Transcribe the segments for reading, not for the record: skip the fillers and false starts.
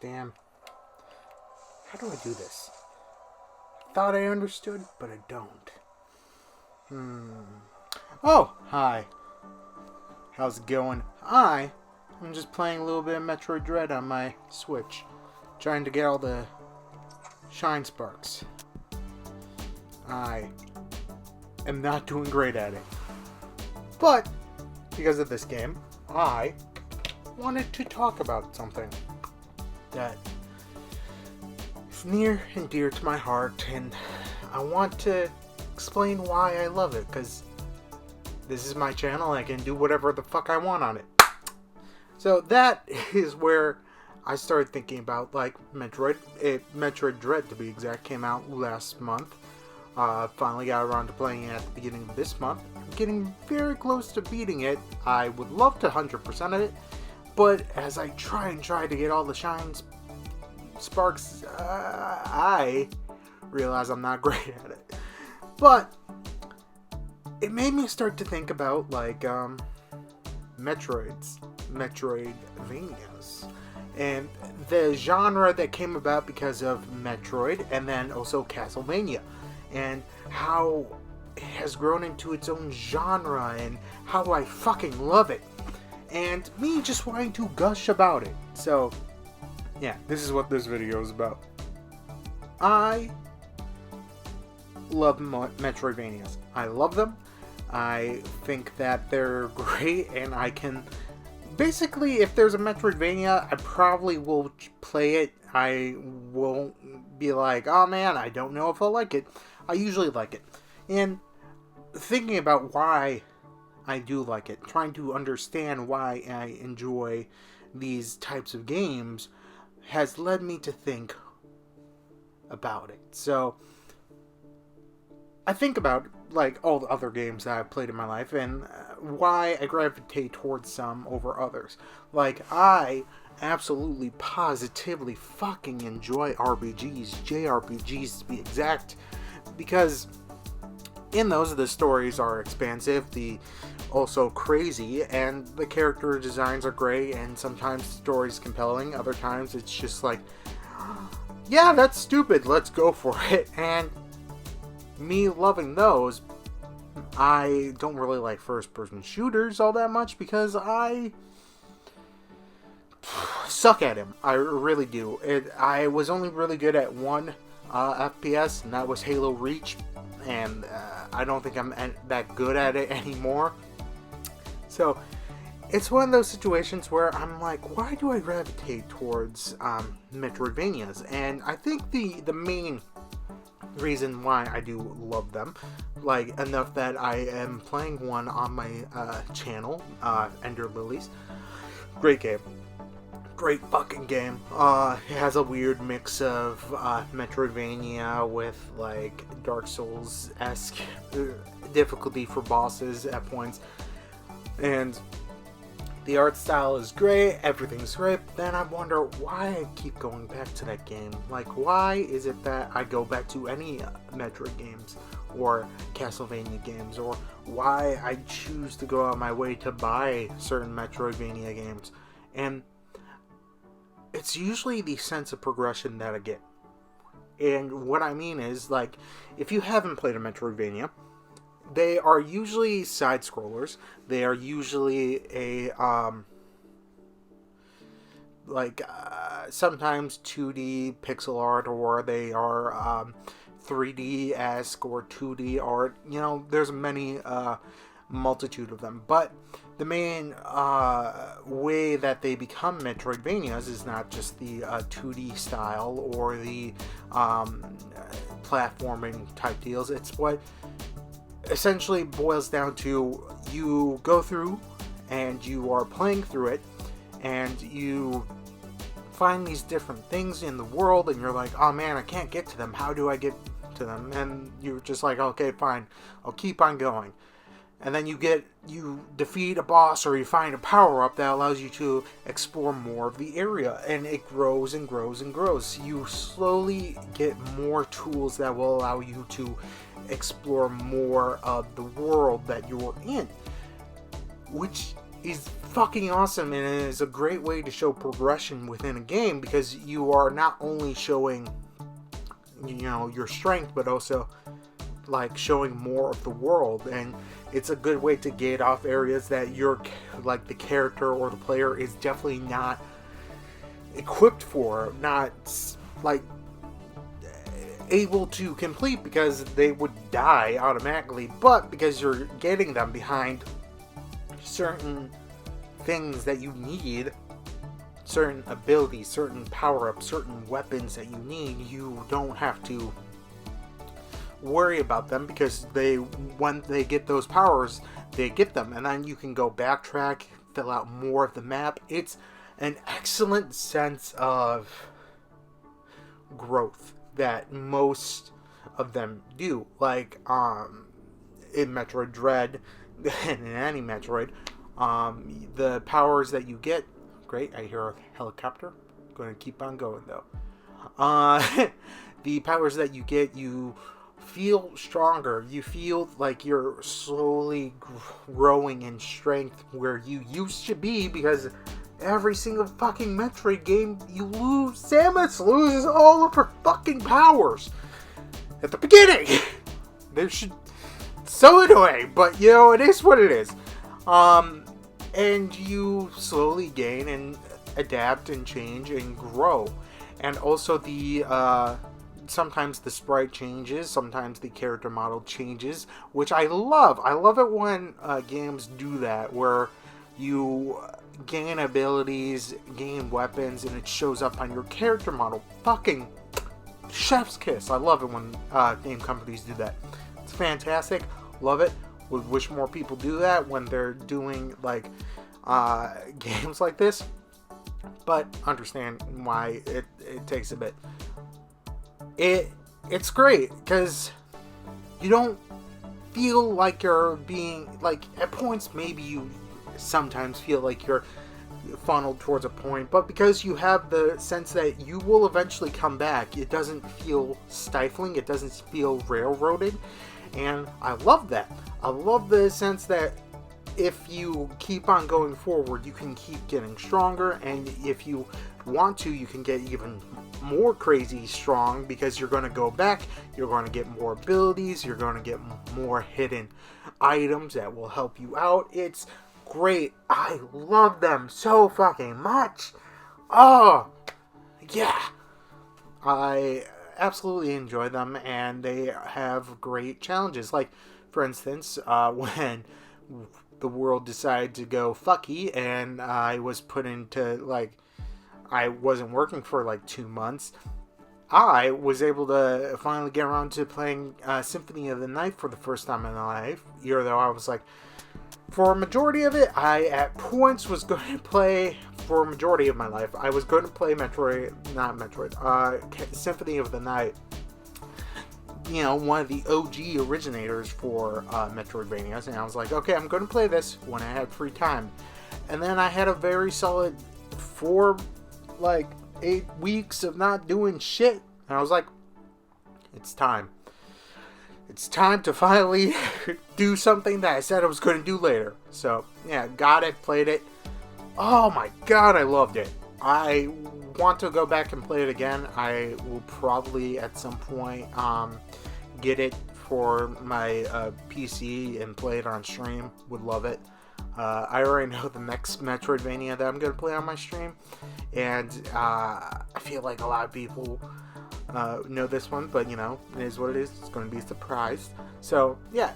Damn. How do I do this? I thought I understood, but I don't. Oh, hi. How's it going? I'm just playing a little bit of Metroid Dread on my Switch. Trying to get all the shine sparks. I am not doing great at it. But, because of this game, I wanted to talk about something that is near and dear to my heart, and I want to explain why I love it, because this is my channel, I can do whatever the fuck I want on it. So that is where I started thinking about, like, Metroid Dread, to be exact, came out last month. Finally got around to playing it at the beginning of this month. I'm getting very close to beating it. I would love to 100% of it, but as I try to get all the shine sparks, I realize I'm not great at it. But it made me start to think about, like, Metroidvanias, and the genre that came about because of Metroid, and then also Castlevania, and how it has grown into its own genre, and how I fucking love it, and me just wanting to gush about it. So, yeah, this is what this video is about. I love Metroidvanias. I love them. I think that they're great, and I can... Basically, if there's a Metroidvania, I probably will play it. I won't be like, oh man, I don't know if I'll like it. I usually like it. And thinking about why I do like it, trying to understand why I enjoy these types of games, has led me to think about it. So, I think about, like, all the other games that I've played in my life, and why I gravitate towards some over others. Like, I absolutely, positively fucking enjoy RPGs, JRPGs to be exact, because in those, the stories are expansive, also crazy, and the character designs are great, and sometimes the story's compelling, other times it's just like, yeah, that's stupid, let's go for it. And me loving those, I don't really like first-person shooters all that much because I suck at them. I really do. I was only really good at one FPS, and that was Halo Reach, and I don't think I'm that good at it anymore. So, it's one of those situations where I'm like, why do I gravitate towards Metroidvanias? And I think the main reason why I do love them, like, enough that I am playing one on my channel, Ender Lilies. Great game. Great fucking game. It has a weird mix of Metroidvania with, like, Dark Souls-esque difficulty for bosses at points. And the art style is great, everything's great, but then I wonder why I keep going back to that game. Like, why is it that I go back to any Metroid games or Castlevania games, or why I choose to go out of my way to buy certain Metroidvania games? And it's usually the sense of progression that I get. And what I mean is, like, if you haven't played a Metroidvania, they are usually side-scrollers. They are usually sometimes 2D pixel art, or they are 3D-esque or 2D art. You know, there's many multitude of them. But the main way that they become Metroidvanias is not just the 2D style or the platforming type deals. It's what essentially boils down to, you go through and you are playing through it, and you find these different things in the world, and you're like, oh man, I can't get to them, how do I get to them? And you're just like, okay, fine, I'll keep on going. And then you defeat a boss, or you find a power-up that allows you to explore more of the area, and it grows and grows and grows. You slowly get more tools that will allow you to explore more of the world that you're in, which is fucking awesome, and it is a great way to show progression within a game, because you are not only showing, your strength, but also like showing more of the world. And it's a good way to gate off areas that you're like the character or the player is definitely not equipped for, not like able to complete, because they would die automatically, but because you're getting them behind certain things that you need, certain abilities, certain power-ups, certain weapons that you need, you don't have to worry about them, because when they get those powers, they get them, and then you can go backtrack, fill out more of the map. It's an excellent sense of growth that most of them do, like in Metroid Dread and in any Metroid. The powers that you get, great, I hear a helicopter. I'm going to keep on going though. The powers that you get, you feel stronger. You feel like you're slowly growing in strength where you used to be, because every single fucking Metroid game, you lose. Samus loses all of her fucking powers at the beginning. They should. So annoying, but it is what it is. And you slowly gain and adapt and change and grow. And also sometimes the sprite changes, sometimes the character model changes, which I love. I love it when games do that, where you gain abilities, gain weapons, and it shows up on your character model. Fucking chef's kiss. I love it when game companies do that. It's fantastic. Love it. Would wish more people do that when they're doing like games like this, but understand why it takes a bit. It's great because you don't feel like you're being, like, at points maybe you sometimes feel like you're funneled towards a point, but because you have the sense that you will eventually come back, it doesn't feel stifling, it doesn't feel railroaded, and I love that. I love the sense that if you keep on going forward, you can keep getting stronger, and if you want to, you can get even more crazy strong, because you're going to go back, you're going to get more abilities, you're going to get more hidden items that will help you out. It's great. I love them so fucking much. Oh, yeah. I absolutely enjoy them, and they have great challenges. Like, for instance, when the world decided to go fucky, and I was put into, like, I wasn't working for like 2 months, I was able to finally get around to playing Symphony of the Night for the first time in my life, even though I was like, for a majority of it, I at points was going to play, for a majority of my life, I was going to play Symphony of the Night, one of the OG originators for Metroidvanias, and I was like, okay, I'm going to play this when I had free time. And then I had a very solid 8 weeks of not doing shit, and I was like, it's time. It's time to finally do something that I said I was going to do later. So, yeah, got it, played it. Oh my god, I loved it. I want to go back and play it again. I will probably at some point get it for my PC and play it on stream. Would love it. I already know the next Metroidvania that I'm going to play on my stream, and I feel like a lot of people know this one, but it is what it is. It's going to be a surprise. So yeah,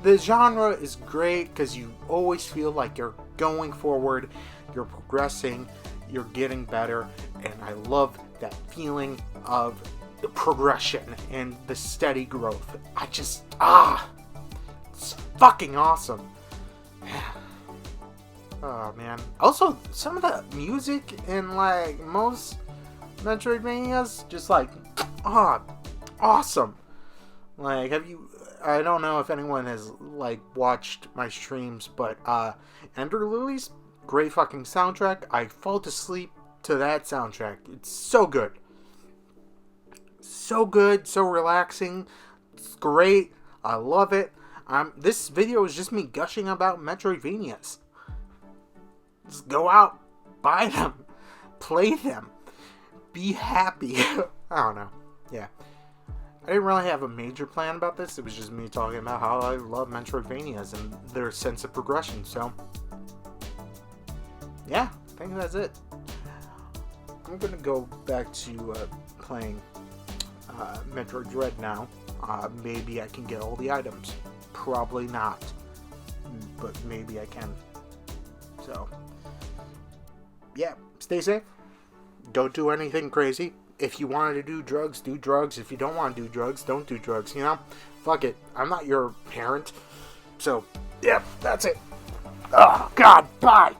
the genre is great because you always feel like you're going forward, you're progressing, you're getting better, and I love that feeling of the progression and the steady growth. It's fucking awesome. Oh man. Also, some of the music in like most Metroidvanias, just like, awesome. Like, I don't know if anyone has like watched my streams, but Ender Lilies, great fucking soundtrack. I fall asleep to that soundtrack. It's so good. So good, so relaxing. It's great. I love it. This video is just me gushing about Metroidvanias. Just go out, buy them, play them, be happy. I don't know. Yeah. I didn't really have a major plan about this. It was just me talking about how I love Metroidvanias and their sense of progression. So, yeah, I think that's it. I'm going to go back to playing Metroid Dread now. Maybe I can get all the items. Probably not. But maybe I can. So, yeah, stay safe. Don't do anything crazy. If you wanted to do drugs, do drugs. If you don't want to do drugs, don't do drugs, you know? Fuck it. I'm not your parent. So, yeah, that's it. Oh, God, bye!